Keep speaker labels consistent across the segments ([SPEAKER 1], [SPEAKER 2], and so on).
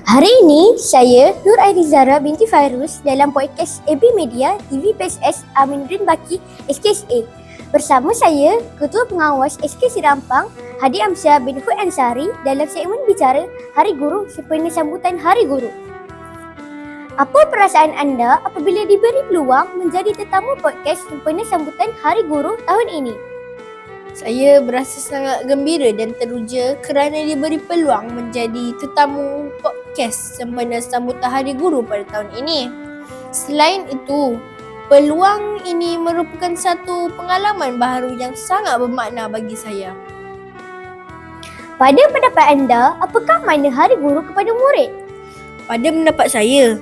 [SPEAKER 1] Hari ini, saya Nur Airizara binti Fairuz dalam podcast AB Media TV PSS Aminuddin Baki SKSA. Bersama saya, Ketua Pengawas SK Sirampang Hadi Amsyah bin Hui Ansari dalam segmen bicara Hari Guru sempena sambutan Hari Guru. Apa perasaan anda apabila diberi peluang menjadi tetamu podcast sempena sambutan Hari Guru tahun ini?
[SPEAKER 2] Saya berasa sangat gembira dan teruja kerana diberi peluang menjadi tetamu podcast sempena sambutan Hari Guru pada tahun ini. Selain itu, peluang ini merupakan satu pengalaman baharu yang sangat bermakna bagi saya.
[SPEAKER 1] Pada pendapat anda, apakah makna Hari Guru kepada murid?
[SPEAKER 2] Pada pendapat saya,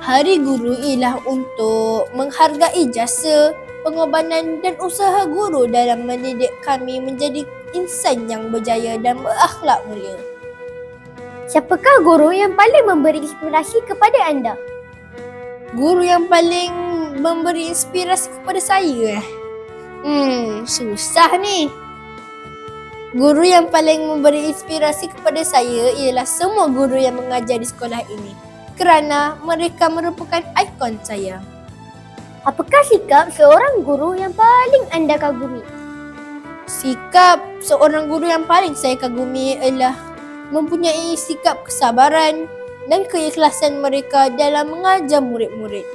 [SPEAKER 2] Hari Guru ialah untuk menghargai jasa, pengorbanan dan usaha guru dalam mendidik kami menjadi insan yang berjaya dan berakhlak mulia.
[SPEAKER 1] Siapakah guru yang paling memberi inspirasi kepada anda?
[SPEAKER 2] Guru yang paling memberi inspirasi kepada saya? Susah ni. Guru yang paling memberi inspirasi kepada saya ialah semua guru yang mengajar di sekolah ini kerana mereka merupakan ikon saya.
[SPEAKER 1] Apakah sikap seorang guru yang paling anda kagumi?
[SPEAKER 2] Sikap seorang guru yang paling saya kagumi ialah mempunyai sikap kesabaran dan keikhlasan mereka dalam mengajar murid-murid.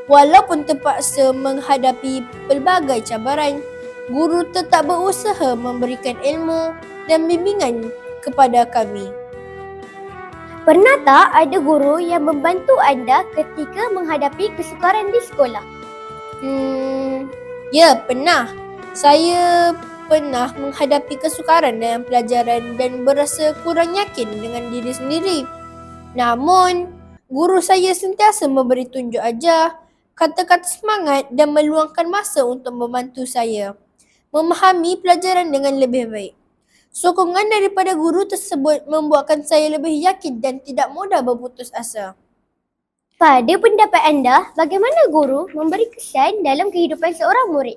[SPEAKER 2] Walaupun terpaksa menghadapi pelbagai cabaran, guru tetap berusaha memberikan ilmu dan bimbingan kepada kami.
[SPEAKER 1] Pernah tak ada guru yang membantu anda ketika menghadapi kesukaran di sekolah?
[SPEAKER 2] Ya, pernah. Saya pernah menghadapi kesukaran dalam pelajaran dan berasa kurang yakin dengan diri sendiri. Namun, guru saya sentiasa memberi tunjuk ajar, kata-kata semangat dan meluangkan masa untuk membantu saya memahami pelajaran dengan lebih baik. Sokongan daripada guru tersebut membuatkan saya lebih yakin dan tidak mudah berputus asa.
[SPEAKER 1] Pada pendapat anda, bagaimana guru memberi kesan dalam kehidupan seorang murid?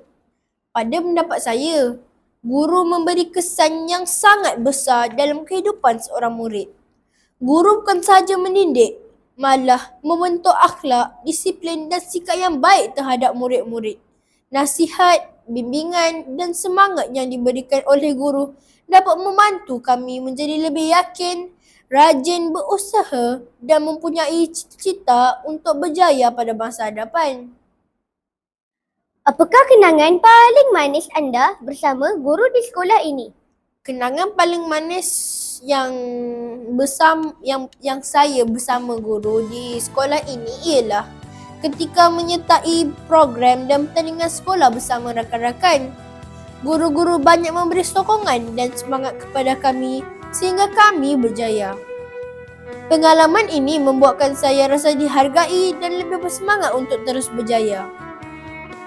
[SPEAKER 2] Pada pendapat saya, guru memberi kesan yang sangat besar dalam kehidupan seorang murid. Guru bukan sahaja mendidik, malah membentuk akhlak, disiplin dan sikap yang baik terhadap murid-murid. Nasihat, bimbingan dan semangat yang diberikan oleh guru dapat membantu kami menjadi lebih yakin, rajin berusaha dan mempunyai cita-cita untuk berjaya pada masa hadapan.
[SPEAKER 1] Apakah kenangan paling manis anda bersama guru di sekolah ini?
[SPEAKER 2] Kenangan paling manis yang saya bersama guru di sekolah ini ialah ketika menyertai program dan pertandingan sekolah bersama rakan-rakan. Guru-guru banyak memberi sokongan dan semangat kepada kami sehingga kami berjaya. Pengalaman ini membuatkan saya rasa dihargai dan lebih bersemangat untuk terus berjaya.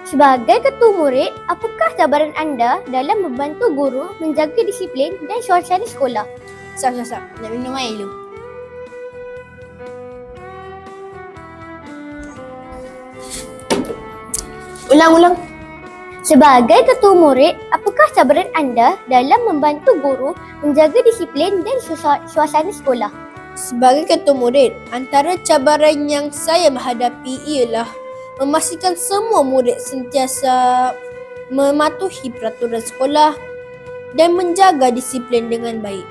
[SPEAKER 1] Sebagai ketua murid, apakah cabaran anda dalam membantu guru menjaga disiplin dan suasana sekolah?
[SPEAKER 2] Sap. Nak minum air dulu. Ulang.
[SPEAKER 1] Sebagai ketua murid, apakah cabaran anda dalam membantu guru menjaga disiplin dan suasana sekolah?
[SPEAKER 2] Sebagai ketua murid, antara cabaran yang saya menghadapi ialah memastikan semua murid sentiasa mematuhi peraturan sekolah dan menjaga disiplin dengan baik.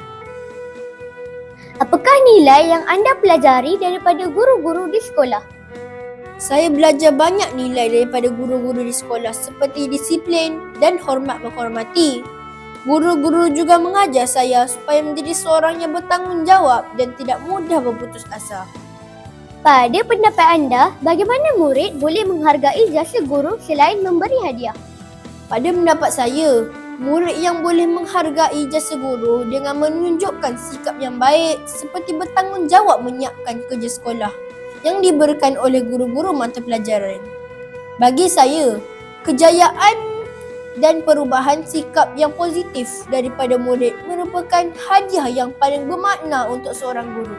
[SPEAKER 1] Apakah nilai yang anda pelajari daripada guru-guru di sekolah?
[SPEAKER 2] Saya belajar banyak nilai daripada guru-guru di sekolah seperti disiplin dan hormat menghormati. Guru-guru juga mengajar saya supaya menjadi seorang yang bertanggungjawab dan tidak mudah berputus asa.
[SPEAKER 1] Pada pendapat anda, bagaimana murid boleh menghargai jasa guru selain memberi hadiah?
[SPEAKER 2] Pada pendapat saya, murid yang boleh menghargai jasa guru dengan menunjukkan sikap yang baik seperti bertanggungjawab menyiapkan kerja sekolah yang diberikan oleh guru-guru mata pelajaran. Bagi saya, kejayaan dan perubahan sikap yang positif daripada murid merupakan hadiah yang paling bermakna untuk seorang guru.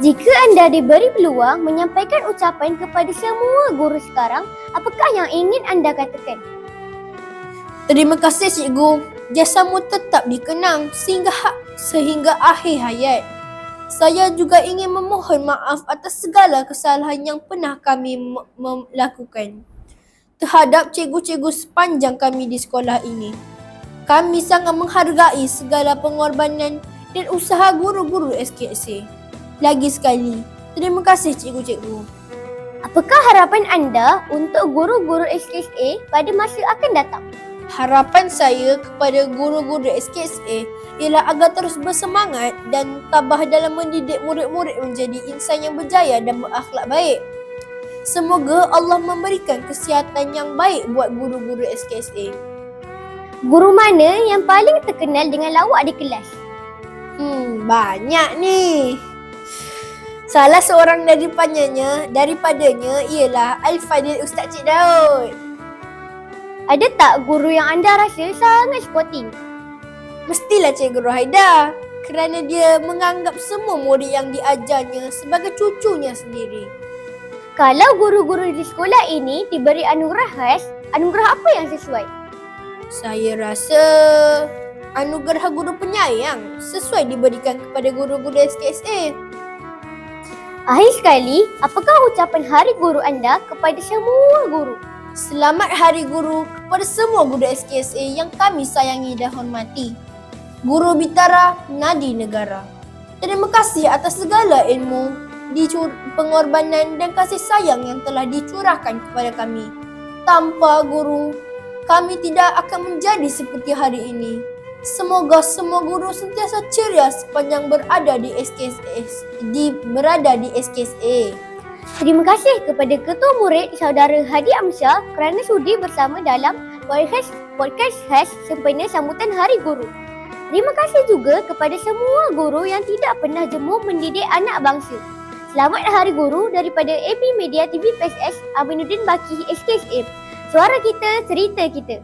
[SPEAKER 1] Jika anda diberi peluang menyampaikan ucapan kepada semua guru sekarang, apakah yang ingin anda katakan?
[SPEAKER 2] Terima kasih cikgu, jasamu tetap dikenang sehingga akhir hayat. Saya juga ingin memohon maaf atas segala kesalahan yang pernah kami melakukan terhadap cikgu-cikgu sepanjang kami di sekolah ini. Kami sangat menghargai segala pengorbanan dan usaha guru-guru SKSA. Lagi sekali, terima kasih cikgu-cikgu.
[SPEAKER 1] Apakah harapan anda untuk guru-guru SKSA pada masa akan datang?
[SPEAKER 2] Harapan saya kepada guru-guru SKSA ialah agar terus bersemangat dan tabah dalam mendidik murid-murid menjadi insan yang berjaya dan berakhlak baik. Semoga Allah memberikan kesihatan yang baik buat guru-guru SKSA.
[SPEAKER 1] Guru mana yang paling terkenal dengan lawak di kelas?
[SPEAKER 2] Banyak ni. Salah seorang daripadanya ialah Al-Fadil Ustaz Cik Daud.
[SPEAKER 1] Ada tak guru yang anda rasa sangat sporting?
[SPEAKER 2] Mestilah Cikgu Rohaida kerana dia menganggap semua murid yang diajarnya sebagai cucunya sendiri.
[SPEAKER 1] Kalau guru-guru di sekolah ini diberi anugerah khas, anugerah apa yang sesuai?
[SPEAKER 2] Saya rasa anugerah guru penyayang sesuai diberikan kepada guru-guru SKSA.
[SPEAKER 1] Akhir sekali, apakah ucapan Hari Guru anda kepada semua guru?
[SPEAKER 2] Selamat Hari Guru kepada semua guru SKSA yang kami sayangi dan hormati. Guru Bitara, Nadi Negara. Terima kasih atas segala ilmu, pengorbanan dan kasih sayang yang telah dicurahkan kepada kami. Tanpa guru, kami tidak akan menjadi seperti hari ini. Semoga semua guru sentiasa ceria sepanjang berada di SKSA.
[SPEAKER 1] Terima kasih kepada Ketua Murid Saudara Hadi Amsyah kerana sudi bersama dalam podcast khas sempena sambutan Hari Guru. Terima kasih juga kepada semua guru yang tidak pernah jemu mendidik anak bangsa. Selamat Hari Guru daripada AB Media TV PSS Aminuddin Baki SKSA. Suara kita, cerita kita.